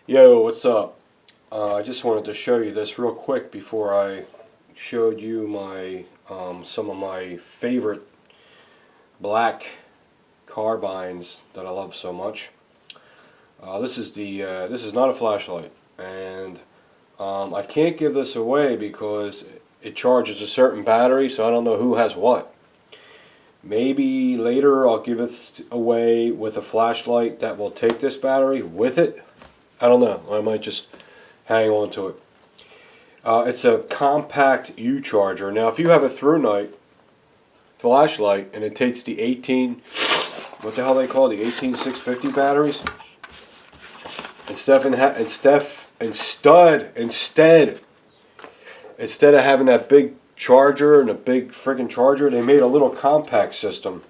Yo, what's up? I just wanted to show you this real quick before I showed you my some of my favorite black carbines that I love so much. This is not a flashlight, and I can't give this away because it charges a certain battery, so I don't know who has what. Maybe later I'll give it away with a flashlight that will take this battery with it. I don't know. I might just hang on to it. It's a compact U charger. Now, if you have a through night flashlight and it takes the 18, what the hell they call it, the 18650 batteries, instead of having that big charger and a big friggin' charger, they made a little compact system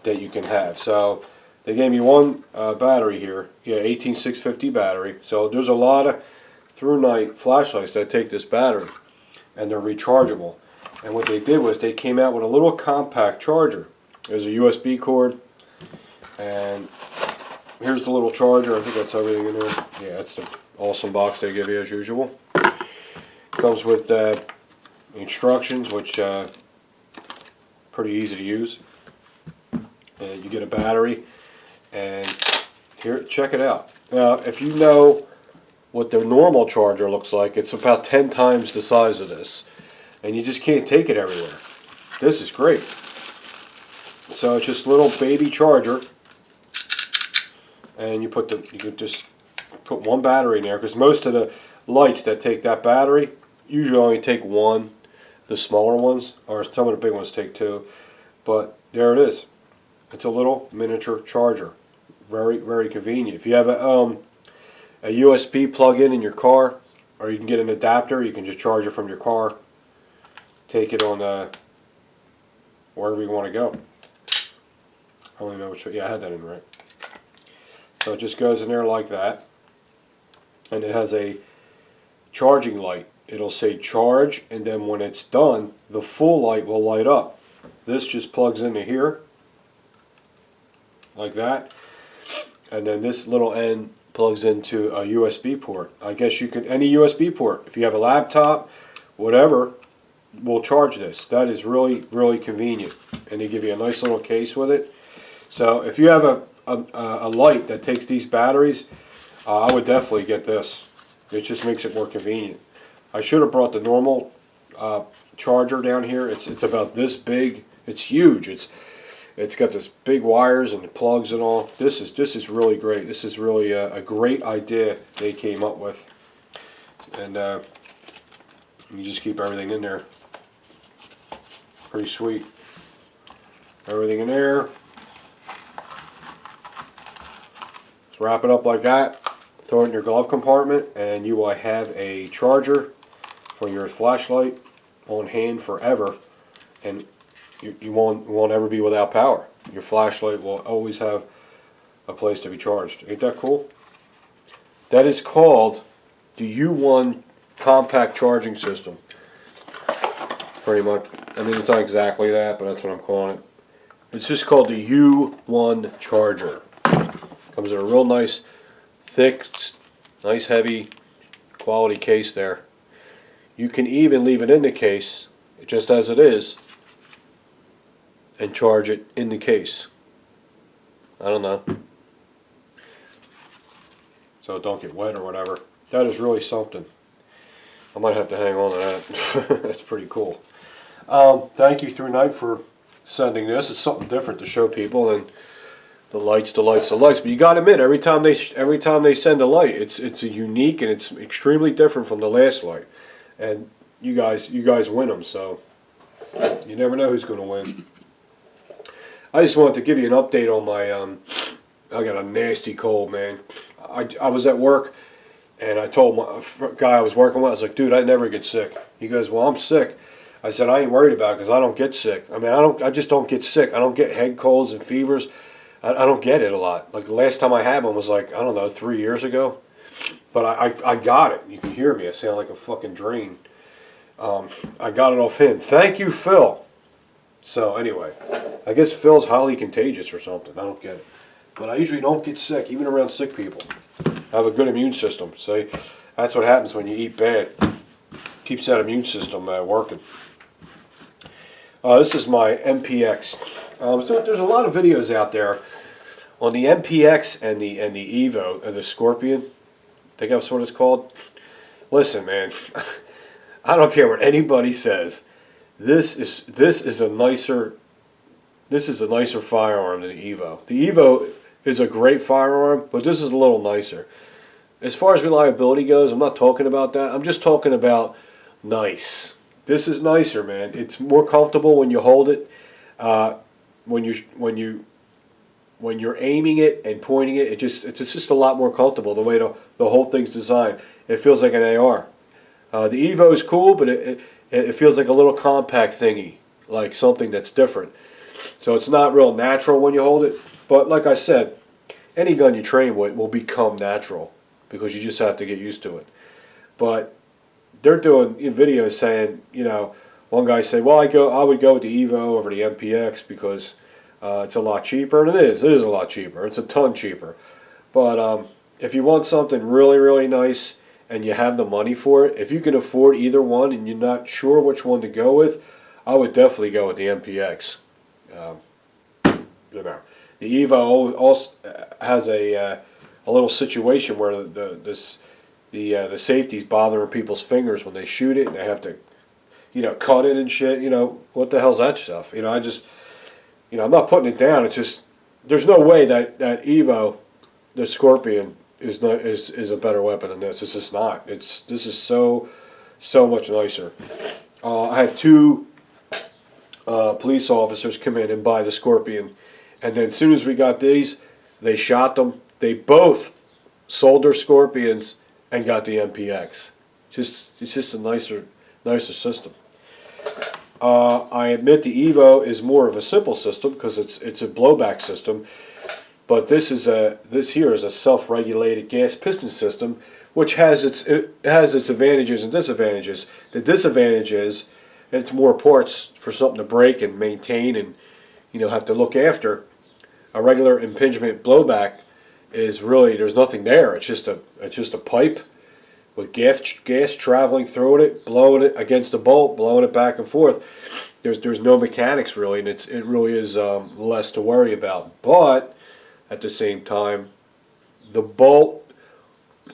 that you can have. So they gave me one battery here, 18650 battery. So there's a lot of through night flashlights that take this battery, and they're rechargeable. And what they did was they came out with a little compact charger. There's a USB cord, and here's the little charger. I think that's everything in there. Yeah, it's the awesome box they give you as usual. Comes with instructions, which pretty easy to use. And you get a battery, and here, check it out. Now, if you know what the normal charger looks like, it's about 10 times the size of this, and you just can't take it everywhere. This is great. So it's just a little baby charger, and you could just put one battery in there, because most of the lights that take that battery usually only take one. The smaller ones, or some of the big ones, take two. But there it is. It's a little miniature charger. Very, very convenient. If you have a USB plug-in in your car, or you can get an adapter, you can just charge it from your car. Take it on wherever you want to go. I don't even know which. Yeah, I had that in right. So it just goes in there like that, and it has a charging light. It'll say charge, and then when it's done, the full light will light up. This just plugs into here, like that, and then this little end plugs into a USB port. I guess you could, any USB port, if you have a laptop, whatever, will charge this. That is really, really convenient, and they give you a nice little case with it. So if you have a light that takes these batteries, I would definitely get this. It just makes it more convenient. I should have brought the normal charger down here. It's about this big. It's huge. It's got this big wires and plugs and all. This is really great. This is really a great idea they came up with. And you just keep everything in there. Pretty sweet. Everything in there. Just wrap it up like that. Throw it in your glove compartment, and you will have a charger for your flashlight on hand forever, and you won't ever be without power. Your flashlight will always have a place to be charged. Ain't that cool? That is called the U1 compact charging system. Pretty much. I mean, it's not exactly that, but that's what I'm calling it. It's just called the U1 charger. Comes in a real nice, thick, nice, heavy, quality case there. You can even leave it in the case, just as it is, and charge it in the case. I don't know. So it don't get wet or whatever. That is really something. I might have to hang on to that. That's pretty cool. Thank you Through Night for sending this. It's something different to show people, and the lights. But you got to admit, every time they send a light, it's a unique, and it's extremely different from the last light. And you guys win them, so you never know who's going to win. I just wanted to give you an update on my. I got a nasty cold, man. I was at work, and I told my guy I was working with, I was like, dude, I never get sick. He goes, well, I'm sick. I said, I ain't worried about it because I don't get sick. I mean, I just don't get sick. I don't get head colds and fevers. I don't get it a lot. Like the last time I had one was like, I don't know, 3 years ago. But I got it. You can hear me. I sound like a fucking drain. I got it off him. Thank you, Phil. So anyway, I guess Phil's highly contagious or something. I don't get it. But I usually don't get sick, even around sick people. have a good immune system. See, that's what happens when you eat bad. Keeps that immune system working. This is my MPX. So there's a lot of videos out there on the MPX and the Evo, the Scorpion. I think that's what it's called. Listen, man, I don't care what anybody says. This is a nicer firearm than the Evo. The Evo is a great firearm, but this is a little nicer. As far as reliability goes, I'm not talking about that. I'm just talking about nice. This is nicer, man. It's more comfortable when you hold it. When you're aiming it and pointing it, it's just a lot more comfortable the way the whole thing's designed. It feels like an AR. The Evo is cool, but it feels like a little compact thingy, like something that's different. So it's not real natural when you hold it. But like I said, any gun you train with will become natural because you just have to get used to it. But they're doing videos saying, one guy said, well, I would go with the Evo over the MPX because it's a lot cheaper, and it is a lot cheaper. It's a ton cheaper. But if you want something really, really nice and you have the money for it, if you can afford either one and you're not sure which one to go with, I would definitely go with the MPX. The Evo also has a little situation where the safety's bothering people's fingers when they shoot it, and they have to, cut it and shit. What the hell's that stuff? I'm not putting it down. It's just there's no way that Evo, the Scorpion, is a better weapon than this. It's just not. This is so much nicer. I had two police officers come in and buy the Scorpion, and then as soon as we got these, they shot them. They both sold their Scorpions and got the MPX. It's just a nicer system. I admit the Evo is more of a simple system because it's a blowback system, but this here is a self-regulated gas piston system, which has its advantages and disadvantages. The disadvantage is it's more parts for something to break and maintain and have to look after. A regular impingement blowback is really, there's nothing there. It's just a pipe with gas traveling through it, blowing it against the bolt, blowing it back and forth. There's no mechanics really, and it really is less to worry about. But at the same time, the bolt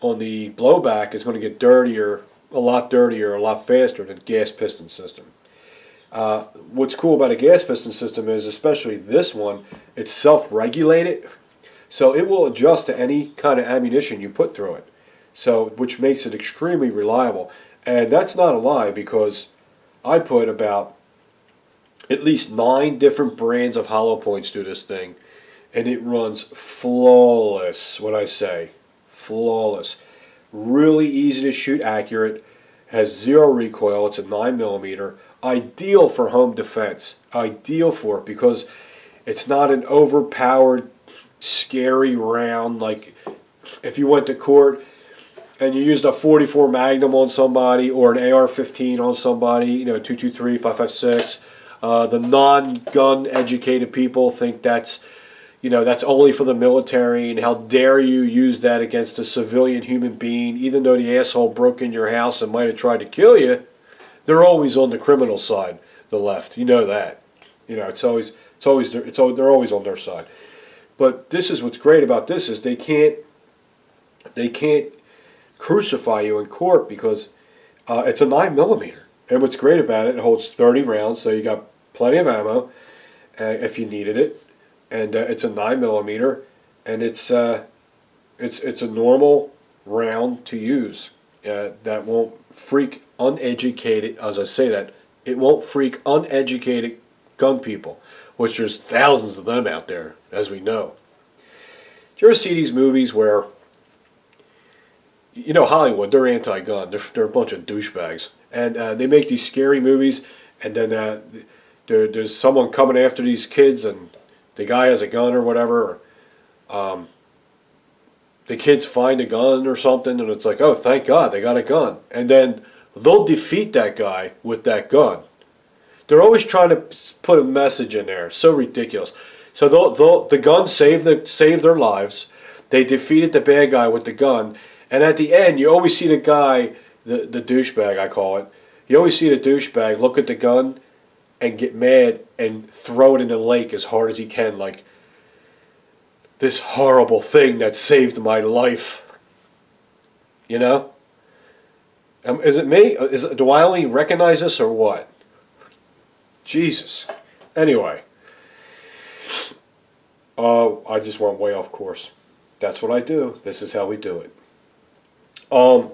on the blowback is going to get dirtier, a lot faster than gas piston system. What's cool about a gas piston system is, especially this one, it's self-regulated, so it will adjust to any kind of ammunition you put through it. So, which makes it extremely reliable. And that's not a lie, because I put about at least 9 different brands of hollow points through this thing, and it runs flawless. What I say, flawless. Really easy to shoot, accurate, has 0 recoil. It's a 9mm. Ideal for home defense. Ideal for it because it's not an overpowered, scary round. Like if you went to court and you used a .44 Magnum on somebody or an AR-15 on somebody, 223, 5.56. The non-gun educated people think that's only for the military, and how dare you use that against a civilian human being, even though the asshole broke in your house and might have tried to kill you. They're always on the criminal side, the left. You know that. They're always on their side. But this is what's great about this is they can't crucify you in court because it's a 9mm. And what's great about it, it holds 30 rounds, so you got plenty of ammo if you needed it. And it's a 9mm, and it's a normal round to use that won't freak uneducated, as I say that, it won't freak uneducated gun people, which there's thousands of them out there, as we know. Do you ever see these movies where, Hollywood, they're anti-gun, they're a bunch of douchebags, and they make these scary movies, and then there's someone coming after these kids, and the guy has a gun or whatever, the kids find a gun or something, and it's like, oh, thank God, they got a gun. And then they'll defeat that guy with that gun. They're always trying to put a message in there. So ridiculous. So the guns save their lives. They defeated the bad guy with the gun. And at the end, you always see the guy, the douchebag, I call it. You always see the douchebag look at the gun and get mad and throw it in the lake as hard as he can, like, this horrible thing that saved my life. You know? Is it me? Do I only recognize this or what? Jesus. Anyway. I just went way off course. That's what I do. This is how we do it.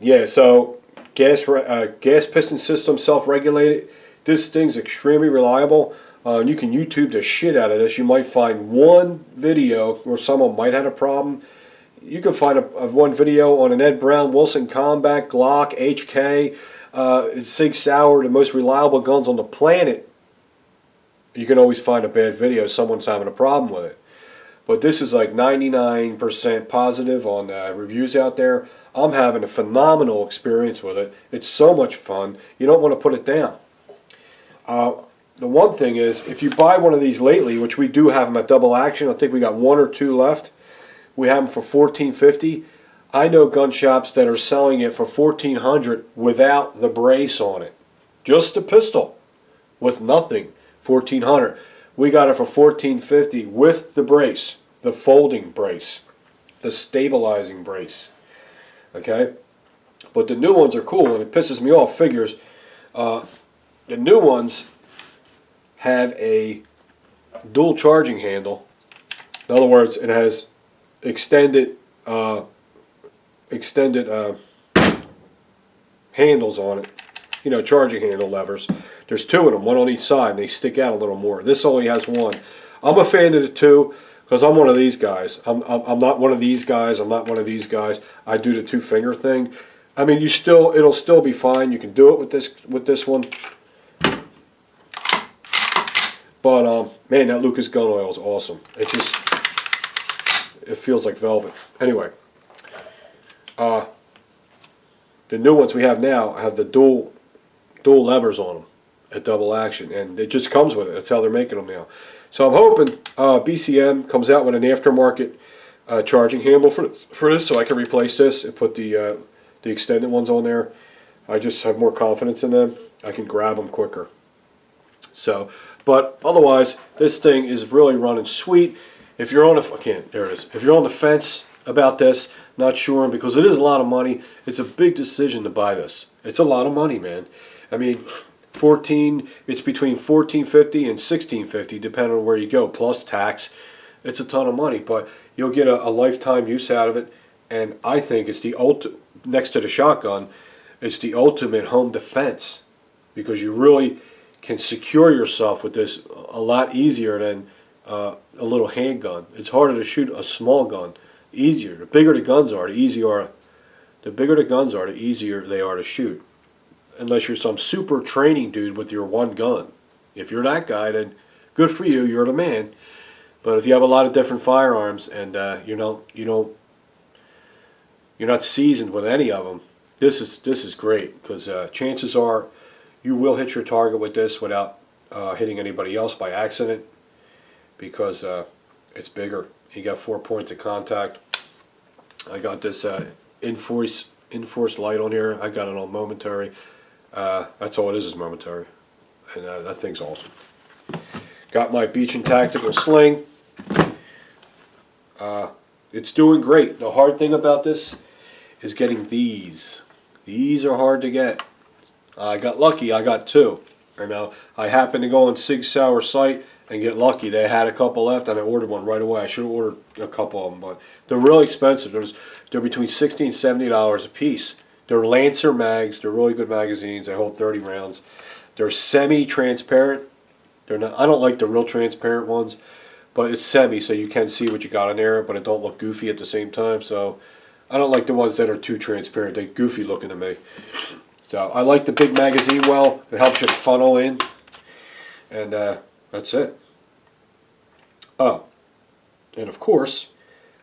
Yeah, so gas piston system, self-regulated. This thing's extremely reliable. You can YouTube the shit out of this. You might find one video where someone might have a problem. You can find one video on an Ed Brown, Wilson Combat, Glock, HK, Sig Sauer, the most reliable guns on the planet. You can always find a bad video. Someone's having a problem with it. But this is like 99% positive on reviews out there. I'm having a phenomenal experience with it. It's so much fun. You don't want to put it down. The one thing is, if you buy one of these lately, which we do have them at Double Action, I think we got one or two left. We have them for $14.50. I know gun shops that are selling it for $1,400 without the brace on it. Just the pistol with nothing, $1,400. We got it for $14.50 with the brace, the folding brace, the stabilizing brace. Okay? But the new ones are cool, and it pisses me off. Figures, the new ones have a dual charging handle. In other words, it has extended handles on it. You know, charging handle levers. There's two of them, one on each side, and they stick out a little more. This only has one. I'm a fan of the two because I'm one of these guys. I'm not one of these guys. I'm not one of these guys. I do the two-finger thing. I mean, it'll still be fine. You can do it with this one. But man, that Lucas gun oil is awesome. It feels like velvet. Anyway, the new ones we have now have the dual levers on them at Double Action, and it just comes with it. That's how they're making them now. So I'm hoping BCM comes out with an aftermarket charging handle for this, so I can replace this and put the extended ones on there. I just have more confidence in them. I can grab them quicker. So, but otherwise, this thing is really running sweet. If you're on there it is. If you're on the fence about this, not sure, because it is a lot of money. It's a big decision to buy this. It's a lot of money, man. I mean, it's between $14.50 and $16.50 depending on where you go, plus tax. It's a ton of money, but you'll get a lifetime use out of it. And I think it's next to the shotgun, it's the ultimate home defense, because you really can secure yourself with this a lot easier than a little handgun. It's harder to shoot a small gun. Easier. The bigger the guns are, the easier they are to shoot. Unless you're some super training dude with your one gun. If you're that guy, then good for you. You're the man. But if you have a lot of different firearms and you're not seasoned with any of them, this is great, because chances are you will hit your target with this without hitting anybody else by accident, because it's bigger. You got 4 points of contact. I got this Enforce light on here. I got it on momentary. That's all it is momentary. And that thing's awesome. Got my Beach and Tactical sling. It's doing great. The hard thing about this is getting these. These are hard to get. I got lucky. I got two. I happened to go on Sig Sauer site and get lucky. They had a couple left, and I ordered one right away. I should have ordered a couple of them, but they're really expensive. They're between $60 and $70 a piece. They're Lancer mags. They're really good magazines. They hold 30 rounds. They're semi-transparent. They're not. I don't like the real transparent ones, but it's semi, so you can see what you got in there, but it don't look goofy at the same time. So I don't like the ones that are too transparent. They're goofy looking to me. So I like the big magazine well. It helps you funnel in, and that's it. Oh, and of course,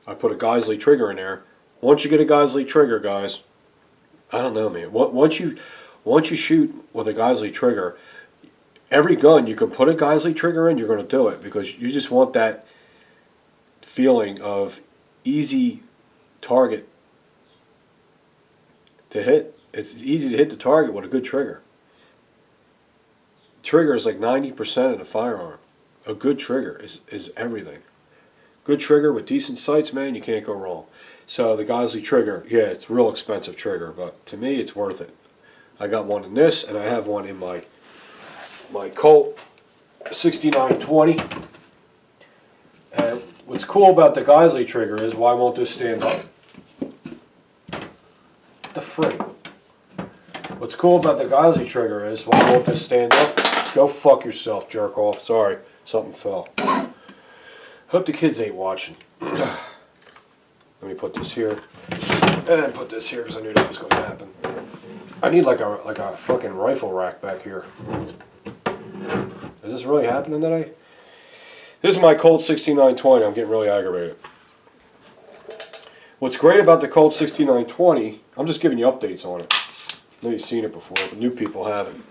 I put a Geisley trigger in there. Once you get a Geisley trigger, guys, I don't know, man. Once you shoot with a Geisley trigger, every gun you can put a Geisley trigger in, you're going to do it, because you just want that feeling of easy target to hit. It's easy to hit the target with a good trigger. Trigger is like 90% of the firearm. A good trigger is everything. Good trigger with decent sights, man, you can't go wrong. So the Ges.m.b.H trigger, yeah, it's a real expensive trigger, but to me it's worth it. I got one in this, and I have one in my Colt 6920. And what's cool about the Ges.m.b.H trigger is, why won't this stand up? What the frick? What's cool about the Ges.m.b.H trigger is, why won't this stand up? Go fuck yourself, jerk off. Sorry, something fell. Hope the kids ain't watching. Let me put this here, and put this here because I knew that was going to happen. I need like a fucking rifle rack back here. Is this really happening today? This is my Colt 6920. I'm getting really aggravated. What's great about the Colt 6920, I'm just giving you updates on it. I know you've seen it before, but new people haven't.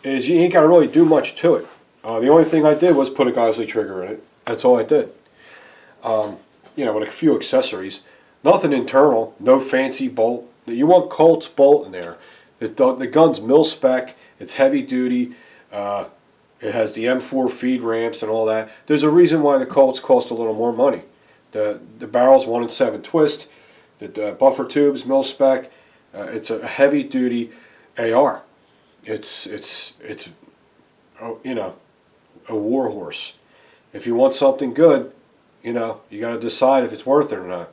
Is you ain't got to really do much to it. The only thing I did was put a Ges.m.b.H trigger in it. That's all I did. You know, with a few accessories. Nothing internal. No fancy bolt. You want Colt's bolt in there. The gun's mil-spec. It's heavy duty. It has the M4 feed ramps and all that. There's a reason why the Colts cost a little more money. The barrel's 1 in 7 twist. The buffer tube's mil-spec. It's a heavy duty AR. It's you know, a war horse. If you want something good, you know, you got to decide if it's worth it or not.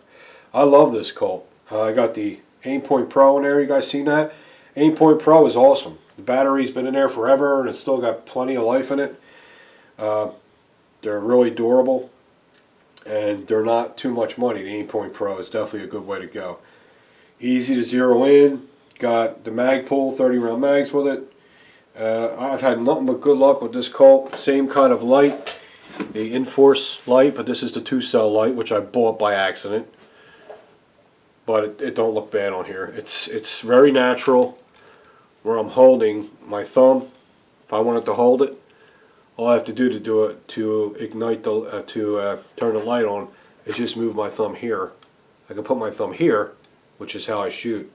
I love this Colt. I got the Aimpoint Pro in there. You guys seen that? Aimpoint Pro is awesome. The battery's been in there forever, and it's still got plenty of life in it. They're really durable, and they're not too much money. The Aimpoint Pro is definitely a good way to go. Easy to zero in. Got the mag pull, 30-round mags with it. I've had nothing but good luck with this Colt. Same kind of light, the Enforce light, but this is the 2-cell light, which I bought by accident. But it don't look bad on here. It's very natural. Where I'm holding my thumb, if I wanted to hold it, all I have to do to ignite the turn the light on is just move my thumb here. I can put my thumb here, which is how I shoot.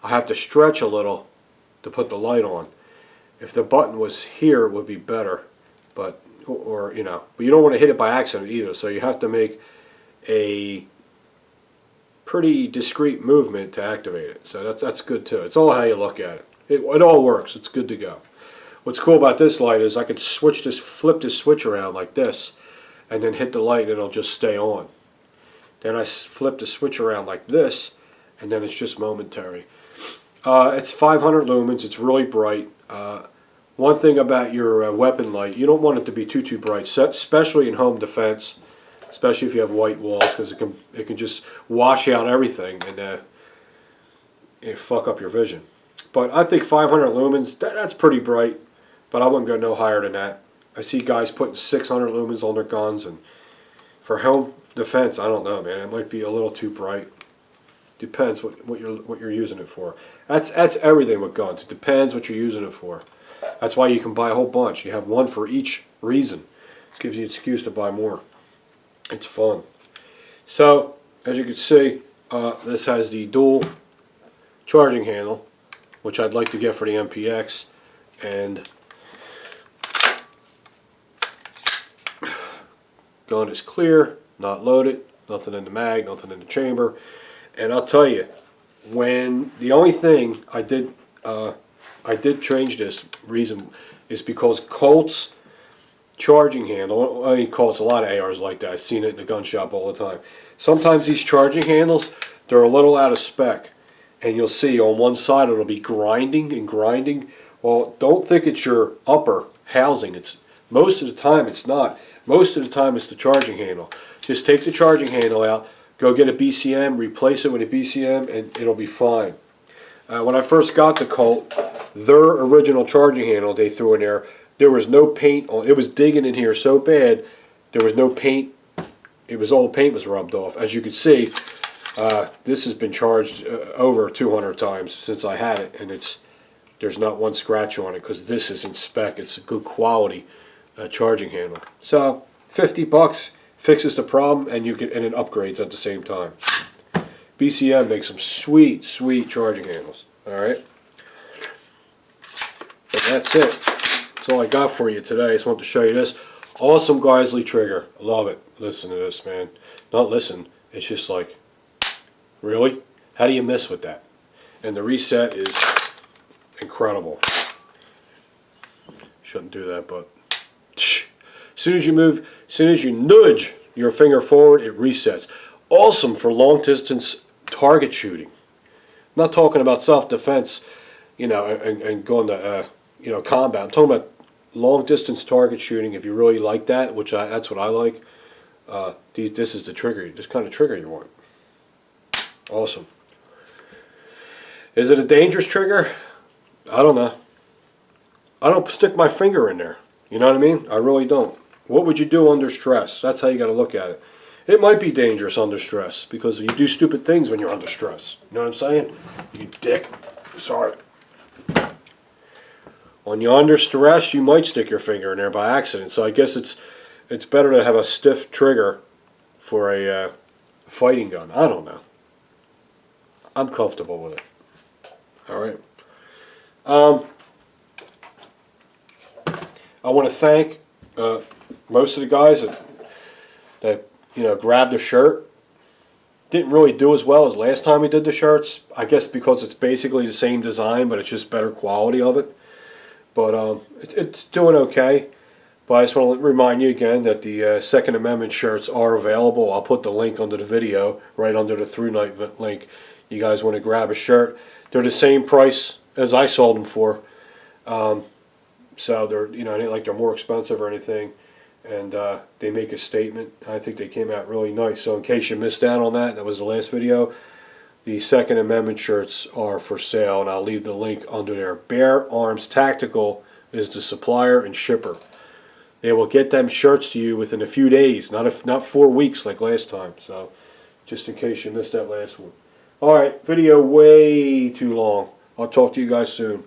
I have to stretch a little to put the light on. If the button was here, it would be better, but you know, but you don't want to hit it by accident either. So you have to make a pretty discreet movement to activate it. So that's good too. It's all how you look at it. It all works. It's good to go. What's cool about this light is I can flip this switch around like this, and then hit the light and it'll just stay on. Then I flip the switch around like this, and then it's just momentary. It's 500 lumens. It's really bright. One thing about your weapon light, you don't want it to be too bright, especially in home defense, especially if you have white walls, because it can just wash out everything and fuck up your vision. But I think 500 lumens, that's pretty bright, but I wouldn't go no higher than that. I see guys putting 600 lumens on their guns, and for home defense, I don't know, man. It might be a little too bright. Depends what you're using it for. That's everything with guns. It depends what you're using it for. That's why you can buy a whole bunch. You have one for each reason. This gives you an excuse to buy more. It's fun. So, as you can see, this has the dual charging handle, which I'd like to get for the MPX, and gun is clear, not loaded, nothing in the mag, nothing in the chamber. And I'll tell you, when the only thing I did change this reason is because Colt's charging handle, I mean Colt's, a lot of ARs like that, I've seen it in the gun shop all the time. Sometimes these charging handles, they're a little out of spec, and you'll see on one side it'll be grinding and grinding. Well, don't think it's your upper housing. Most of the time it's not. Most of the time it's the charging handle. Just take the charging handle out, go get a BCM, replace it with a BCM, and it'll be fine. When I first got the Colt, their original charging handle they threw in there was no paint on. It was digging in here so bad, there was no paint. It was all the paint was rubbed off. As you can see, this has been charged over 200 times since I had it, and there's not one scratch on it because this is in spec. It's a good quality charging handle. So $50 fixes the problem, and it upgrades at the same time. BCM makes some sweet, sweet charging handles. Alright? And that's it. That's all I got for you today. I just wanted to show you this. Awesome Geisley trigger. Love it. Listen to this, man. Not listen. It's just like, really? How do you miss with that? And the reset is incredible. Shouldn't do that, but as soon as you move, as soon as you nudge your finger forward, it resets. Awesome for long distance target shooting. I'm not talking about self-defense, you know, and going to, you know, combat. I'm talking about long distance target shooting. If you really like that, which that's what I like. This is the trigger. This kind of trigger you want. Awesome. Is it a dangerous trigger? I don't know. I don't stick my finger in there. You know what I mean? I really don't. What would you do under stress? That's how you got to look at it. It might be dangerous under stress because you do stupid things when you're under stress. You know what I'm saying? You dick. Sorry. When you're under stress, you might stick your finger in there by accident. So I guess it's better to have a stiff trigger for a fighting gun. I don't know. I'm comfortable with it. All right. I want to thank most of the guys that you know grabbed the shirt. Didn't really do as well as last time we did the shirts. I guess because it's basically the same design, but it's just better quality of it. But it's doing okay. But I just want to remind you again that the Second Amendment shirts are available. I'll put the link under the video, right under the Through Night link. You guys want to grab a shirt. They're the same price as I sold them for. So they're, you know, it ain't like they're more expensive or anything. And they make a statement. I think they came out really nice. So in case you missed out on that, that was the last video. The Second Amendment shirts are for sale, and I'll leave the link under there. Bear Arms Tactical is the supplier and shipper. They will get them shirts to you within a few days, not 4 weeks like last time. So just in case you missed that last one. All right, video way too long. I'll talk to you guys soon.